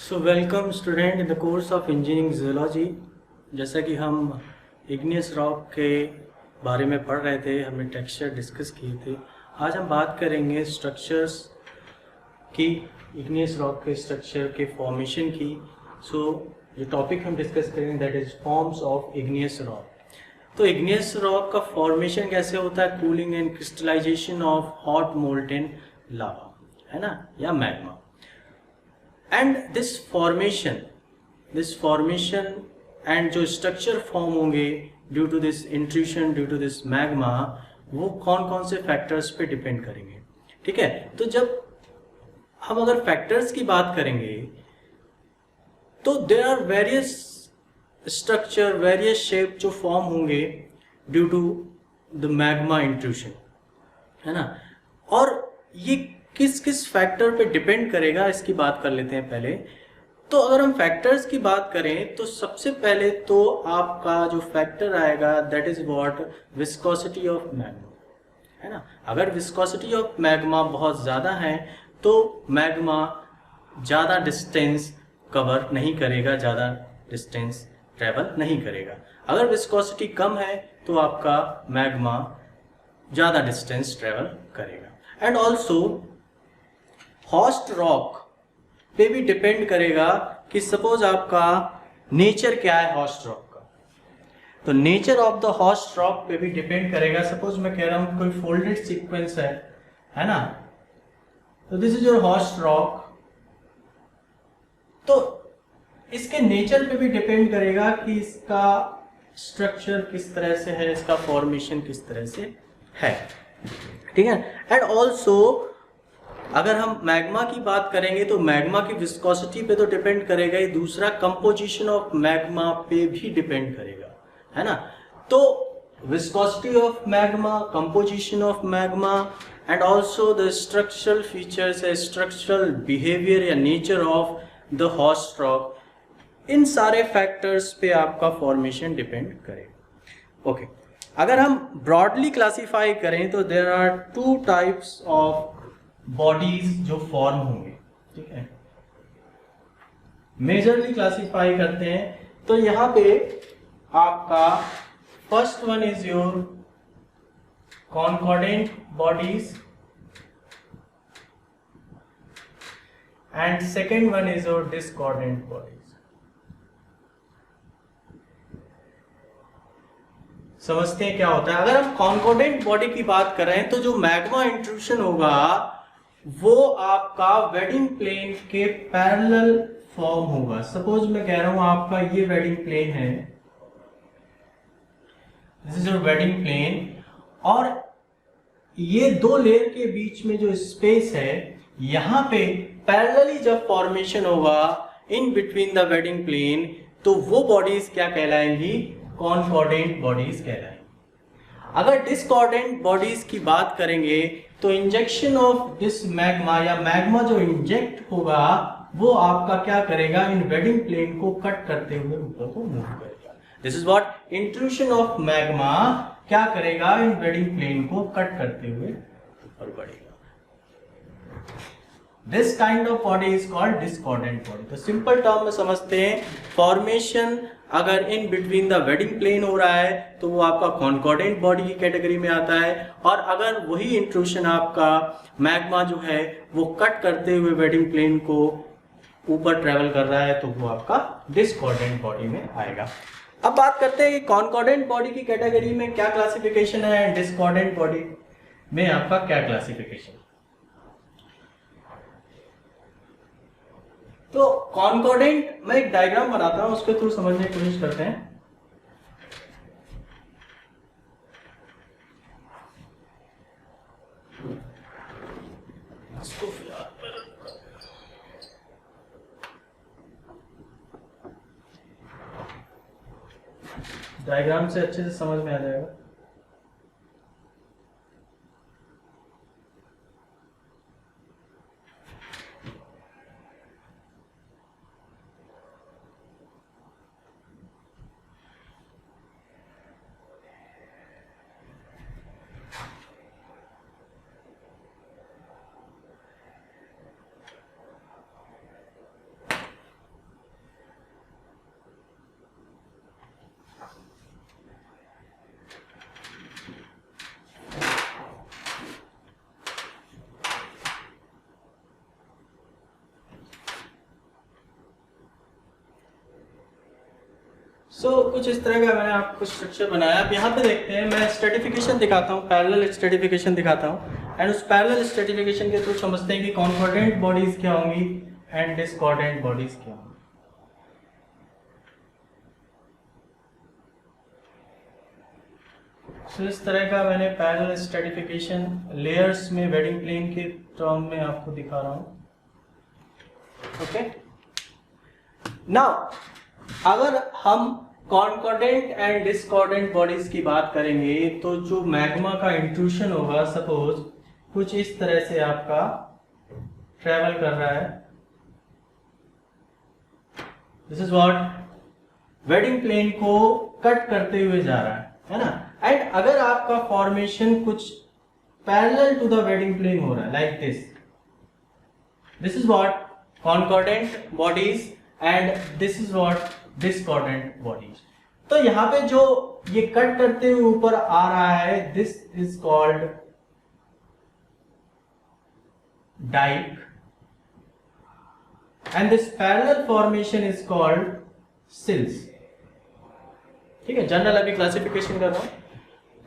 So welcome student in the course of engineering geology. जैसा कि हम इग्नियस रॉक के बारे में पढ़ रहे थे, हमने टेक्सचर डिस्कस किए थे। आज हम बात करेंगे स्ट्रक्चर्स की, इग्नियस रॉक के स्ट्रक्चर के फॉर्मेशन की। जो टॉपिक हम डिस्कस करेंगे that is forms of igneous rock. तो इग्नियस रॉक का फॉर्मेशन कैसे होता है? Cooling and crystallization of hot molten lava, है ना, या magma. And this formation and जो स्ट्रक्चर फॉर्म होंगे due to this intrusion, due to this magma, वो कौन कौन से फैक्टर्स पे डिपेंड करेंगे। ठीक है, तो जब हम अगर फैक्टर्स की बात करेंगे तो there are various structure, various shape जो फॉर्म होंगे due to the magma intrusion, है ना। और ये किस किस फैक्टर पे डिपेंड करेगा, इसकी बात कर लेते हैं पहले। तो अगर हम फैक्टर्स की बात करें तो सबसे पहले तो आपका जो फैक्टर आएगा that is what, viscosity of magma, है ना। अगर विस्कोसिटी ऑफ मैग्मा बहुत ज़्यादा है तो मैग्मा ज़्यादा डिस्टेंस कवर नहीं करेगा, ज़्यादा डिस्टेंस ट्रेवल नहीं करेगा। अगर विस्कोसिटी कम है तो आपका मैग्मा ज़्यादा डिस्टेंस ट्रेवल करेगा। एंड ऑल्सो हॉस्ट रॉक पे भी डिपेंड करेगा कि सपोज आपका नेचर क्या है हॉस्ट रॉक का। तो nature of the host rock पे भी डिपेंड करेगा। सपोज मैं कह रहा हूं कोई फोल्डेड सीक्वेंस है ना, तो this is your host rock. तो इसके नेचर पे भी डिपेंड करेगा कि इसका स्ट्रक्चर किस तरह से है, इसका फॉर्मेशन किस तरह से है, ठीक है। एंड ऑल्सो अगर हम मैग्मा की बात करेंगे तो मैग्मा की विस्कोसिटी पे तो डिपेंड करेगा ही, दूसरा कंपोजिशन ऑफ मैग्मा पे भी डिपेंड करेगा, है ना। तो viscosity of magma, composition of magma and also the structural features, structural behaviour या nature of the host rock, इन सारे फैक्टर्स पे आपका फॉर्मेशन डिपेंड करेगा। ओके, अगर हम ब्रॉडली क्लासीफाई करें तो there are two types of bodies जो फॉर्म होंगे, ठीक है। मेजरली क्लासीफाई करते हैं तो यहां पे आपका first one is your concordant bodies and second one is your discordant bodies. समझते हैं क्या होता है? अगर हम कॉन्कॉर्डेंट बॉडी की बात कर रहे हैं तो जो मैग्मा इंट्रूशन होगा वो आपका वेडिंग प्लेन के पैरेलल फॉर्म होगा। सपोज मैं कह रहा हूं आपका ये वेडिंग प्लेन है, this is your bedding plane, और ये दो लेयर के बीच में जो स्पेस है यहां पे पैरेलली जब फॉर्मेशन होगा in between the bedding plane, तो वो बॉडीज क्या कहलाएंगी? Concordant bodies कहलाएंगी। अगर डिस्कॉर्डेंट बॉडीज की बात करेंगे तो इंजेक्शन ऑफ दिस मैग्मा या मैग्मा जो इंजेक्ट होगा वो आपका क्या करेगा? इन वेडिंग प्लेन को कट करते हुए ऊपर को मूव करेगा। This is what, intrusion of magma क्या करेगा? इन वेडिंग प्लेन को कट करते हुए ऊपर बढ़ेगा। This kind of body is called discordant body. तो सिंपल टर्म में समझते हैं, फॉर्मेशन अगर in between the bedding plane हो रहा है तो वो आपका कॉन्कॉर्डेंट बॉडी की कैटेगरी में आता है, और अगर वही इंट्रूशन आपका मैग्मा जो है वो कट करते हुए वेडिंग प्लेन को ऊपर ट्रेवल कर रहा है तो वो आपका डिस्कॉर्डेंट बॉडी में आएगा। अब बात करते हैं कि कॉन्कॉर्डेंट बॉडी की कैटेगरी में क्या क्लासिफिकेशन है, डिस्कॉर्डेंट बॉडी में आपका क्या क्लासिफिकेशन। तो कॉन्कॉर्डेंट, मैं एक डायग्राम बनाता हूं, उसके थ्रू समझने की कोशिश करते हैं। डायग्राम से अच्छे से समझ में आ जाएगा। कुछ इस तरह का मैंने आपको स्ट्रक्चर बनाया। अब यहाँ पे देखते हैं, मैं स्ट्रेटिफिकेशन दिखाता हूँ, पैरेलल स्ट्रेटिफिकेशन दिखाता हूँ, एंड उस पैरेलल स्ट्रेटिफिकेशन के थ्रू समझते हैं कि कॉन्कॉर्डेंट बॉडीज क्या होंगी एंड डिस्कॉर्डेंट बॉडीज क्या होंगी। इस तरह का मैंने पैरेलल स्ट्रेटिफिकेशन लेयर्स में वेडिंग प्लेन के टर्म में आपको दिखा रहा हूँ। ओके, नाउ अगर हम कॉन्कॉर्डेंट एंड डिस्कॉर्डेंट बॉडीज की बात करेंगे तो जो मैग्मा का इंट्रूशन होगा, सपोज कुछ इस तरह से आपका ट्रेवल कर रहा है, this is what bedding plane को कट करते हुए जा रहा है ना। एंड अगर आपका फॉर्मेशन कुछ parallel to the bedding plane हो रहा है like this is what concordant bodies and this is what discordant bodies. तो यहां पे जो ये कट करते हुए ऊपर आ रहा है, this is called dyke and this parallel formation is called sills. ठीक है, जनरल अभी क्लासिफिकेशन कर रहा हूं।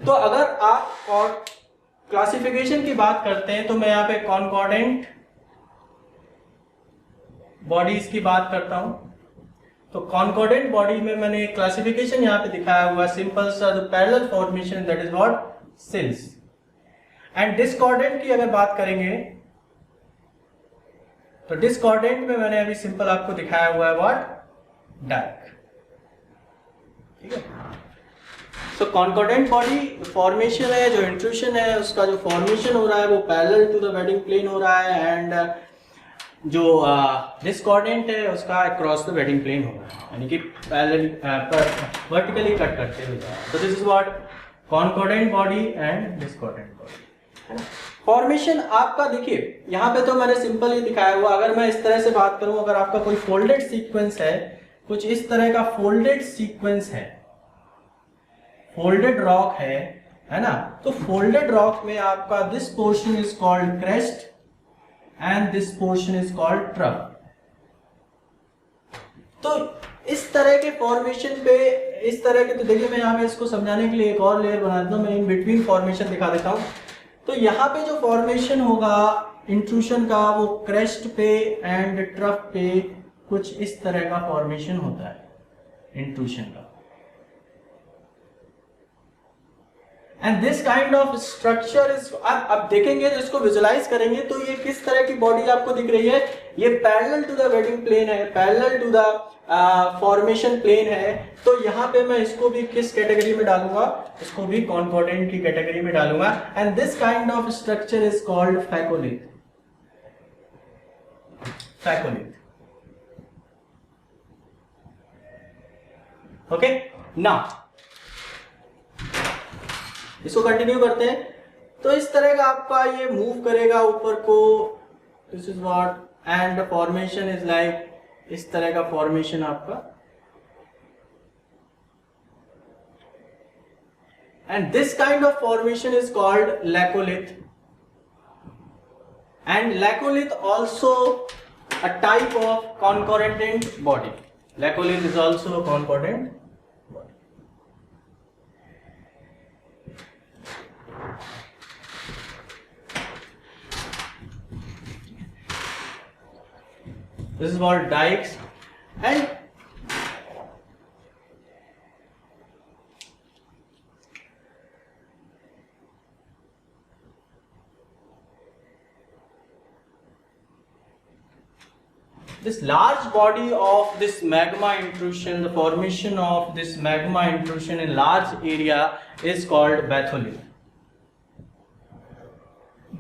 तो अगर आप और क्लासिफिकेशन की बात करते हैं तो मैं यहां पे कॉन्कॉर्डेंट बॉडीज की बात करता हूं। तो कॉन्कॉर्डेंट बॉडी में मैंने क्लासिफिकेशन यहां पे दिखाया हुआ, सिंपल सा the parallel formation that is what sills. And discordant की अगर बात करेंगे तो डिस्कॉर्डेंट में मैंने अभी सिंपल आपको दिखाया हुआ है व्हाट डाइक। ठीक है, सो कॉन्कॉर्डेंट बॉडी फॉर्मेशन है, जो इंट्रूशन है उसका जो फॉर्मेशन हो रहा है वो parallel to the bedding plane हो रहा है, एंड जो डिस्कॉर्डेंट है उसका अक्रॉस द वेडिंग प्लेन हो रहा है, यानी कि पैरेलल वर्टिकली कट करते हुए जा रहा है। तो this is what concordant body and discordant body, है ना। फॉर्मेशन आपका देखिए यहाँ पे तो मैंने सिंपल ही दिखाया हुआ। अगर मैं इस तरह से बात करूं, अगर आपका कोई फोल्डेड सीक्वेंस है, कुछ इस तरह का फोल्डेड सीक्वेंस है, फोल्डेड रॉक है ना, तो फोल्डेड रॉक में आपका this portion is called crest and this portion is called trough. तो इस तरह के फॉर्मेशन पे, इस तरह के, तो देखिए मैं यहाँ पे इसको समझाने के लिए एक और लेयर बना देता हूँ, मैं इन बिटवीन फॉर्मेशन दिखा देता हूँ। तो यहाँ पे जो फॉर्मेशन होगा इंट्रूशन का, वो क्रेस्ट पे एंड ट्रफ पे कुछ इस तरह का फॉर्मेशन होता है इंट्रूशन का। And this kind of structure is, आप देखेंगे तो इसको विजुलाइज करेंगे तो ये किस तरह की बॉडी आपको दिख रही है, ये parallel to the bedding plane है, parallel to the formation plane है। तो यहाँ पे मैं इसको भी किस कैटेगरी में डालूंगा, इसको भी कॉन्कॉर्डेंट की कैटेगरी में डालूंगा। And this kind of structure is called phacolith. Phacolith, okay. Now इसको कंटिन्यू करते हैं। तो इस तरह का आपका ये मूव करेगा ऊपर को, this is what, and formation is like इस तरह का फॉर्मेशन आपका, and this kind of formation is called laccolith. And laccolith also a type of concordant body. Laccolith is also concordant body. This is called dikes, and this large body of this magma intrusion, the formation of this magma intrusion in large area is called batholith.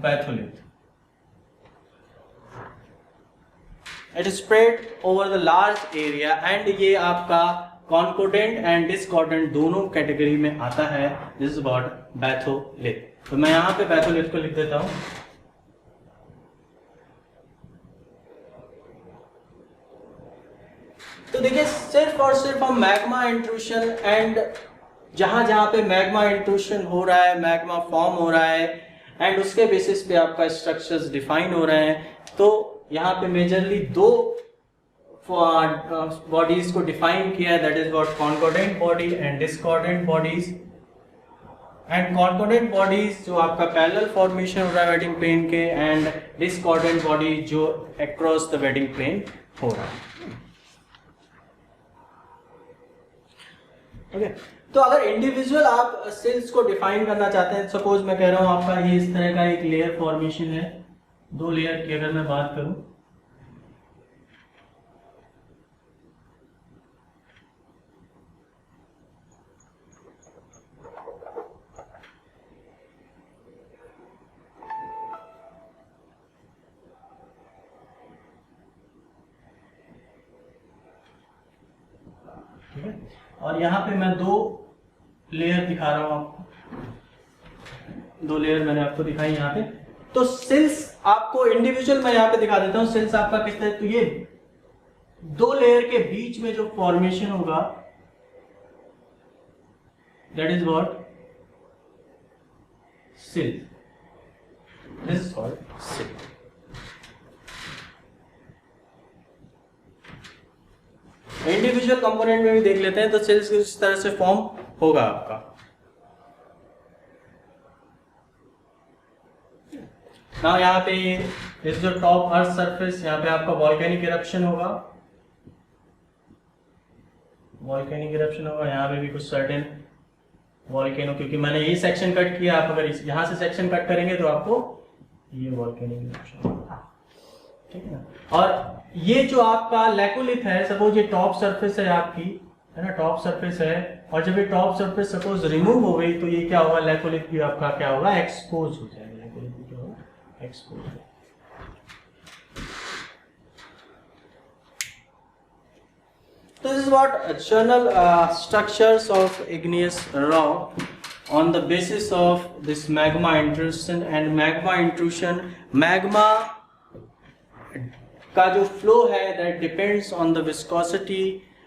Batholith. It is spread over the large area, and ये आपका कॉन्कोर्डेंट and discordant दोनों category में आता है। This is what batholith. तो मैं यहाँ पे बैथोलिथ को लिख देता हूँ। तो देखिए सिर्फ और सिर्फ हम मैग्मा इंट्रूशन एंड जहां जहां पे मैग्मा इंट्रूशन हो रहा है, मैग्मा फॉर्म हो रहा है, एंड उसके बेसिस पे आपका स्ट्रक्चर्स डिफाइन हो रहे हैं। तो यहाँ पे मेजरली दो बॉडीज को डिफाइन किया है, that is what concordant body and discordant bodies. And concordant bodies जो आपका पैरेलल फॉर्मेशन हो रहा है वेडिंग प्लेन के, एंड डिस्कॉर्डेंट बॉडी जो अक्रॉस द वेडिंग प्लेन हो रहा है। ओके, तो अगर इंडिविजुअल आप सेल्स को डिफाइन करना चाहते हैं, सपोज मैं कह रहा हूं आपका ये इस तरह का एक लेयर फॉर्मेशन है, 2 लेयर की अगर मैं बात करूं, ठीक है, और यहाँ पे मैं 2 लेयर दिखा रहा हूं आपको, 2 लेयर मैंने आपको दिखाई यहाँ पे। तो सेल्स आपको इंडिविजुअल मैं यहाँ पे दिखा देता हूँ, सेल्स आपका किस तरह, तो ये 2 लेयर के बीच में जो फॉर्मेशन होगा that is what sill, this is called sill. Individual component में भी देख लेते हैं, तो सेल्स किस तरह से फॉर्म होगा आपका। ना यहाँ पे इस जो टॉप अर्थ सरफेस, यहाँ पे आपका वॉल्केनिक इरप्शन होगा, वॉल्केनिक इरप्शन होगा, यहाँ पे भी कुछ सर्टेन वॉल्केनो, क्योंकि मैंने यही सेक्शन कट किया, आप अगर यहाँ से सेक्शन कट करेंगे तो आपको ये वॉल्केनिक इरप्शन होगा, ठीक है ना। और ये जो आपका लैकोलिथ है, सपोज ये टॉप सरफेस है आपकी, है ना, टॉप सरफेस है, और जब ये टॉप सरफेस सपोज रिमूव हो गई तो ये क्या होगा, लैकोलिथ भी आपका क्या होगा, एक्सपोज हो जाएगा, लैकोलिथ भी क्या होगा, एक्सपोज हो। So this is what general structures of igneous rock on the basis of this magma intrusion, and magma intrusion, magma का जो flow है that depends on the viscosity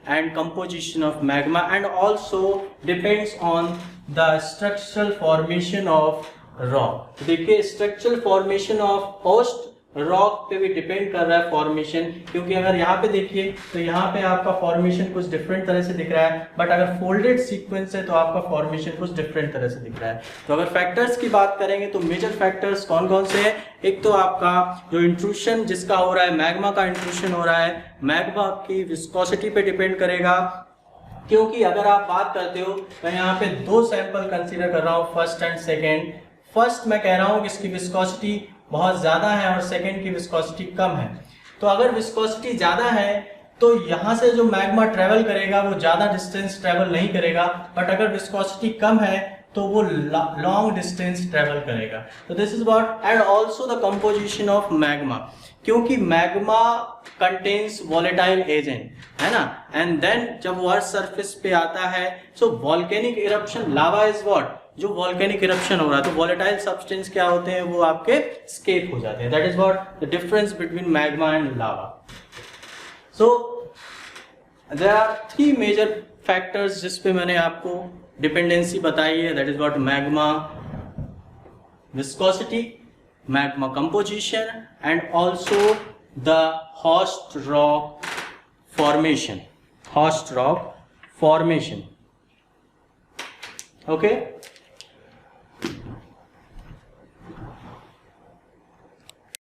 and composition of magma, and also depends on the structural formation of rock। देखिए structural formation of host rock पे भी depend कर रहा है formation, क्योंकि अगर यहाँ पे देखिए तो यहाँ पे आपका फॉर्मेशन कुछ डिफरेंट तरह से दिख रहा है, बट अगर फोल्डेड सीक्वेंस है तो आपका फॉर्मेशन कुछ डिफरेंट तरह से दिख रहा है। तो अगर फैक्टर्स की बात करेंगे तो मेजर फैक्टर्स कौन कौन से हैं, एक तो आपका जो इंट्रूशन जिसका हो रहा है, मैग्मा का इंट्रूशन हो रहा है, मैग्मा की विस्कोसिटी पे डिपेंड करेगा, क्योंकि अगर आप बात करते हो तो यहाँ पे 2 सैंपल कंसीडर कर रहा हूँ, फर्स्ट एंड सेकेंड। फर्स्ट मैं कह रहा हूँ कि इसकी विस्कोसिटी बहुत ज्यादा है और सेकेंड की विस्कोसिटी कम है। तो अगर विस्कोसिटी ज्यादा है तो यहाँ से जो मैग्मा ट्रेवल करेगा वो ज्यादा डिस्टेंस ट्रेवल नहीं करेगा, बट अगर विस्कोसिटी कम है तो वो लॉन्ग डिस्टेंस ट्रेवल करेगा। तो this is what, and also the composition of magma, क्योंकि मैग्मा कंटेन्स वॉलेटाइल एजेंट, है ना, एंड देन जब वो अर्थ सरफेस पे आता है, so volcanic eruption, lava is what, जो वॉल्केनिक इरप्शन हो रहा है तो वॉलेटाइल सब्सटेंस क्या होते हैं, वो आपके स्केप हो जाते हैं। That is what the difference between magma and lava. So there are 3 major factors जिस पे मैंने आपको डिपेंडेंसी बताई है, that is what magma viscosity, magma composition, and also the host rock formation, host rock formation. Okay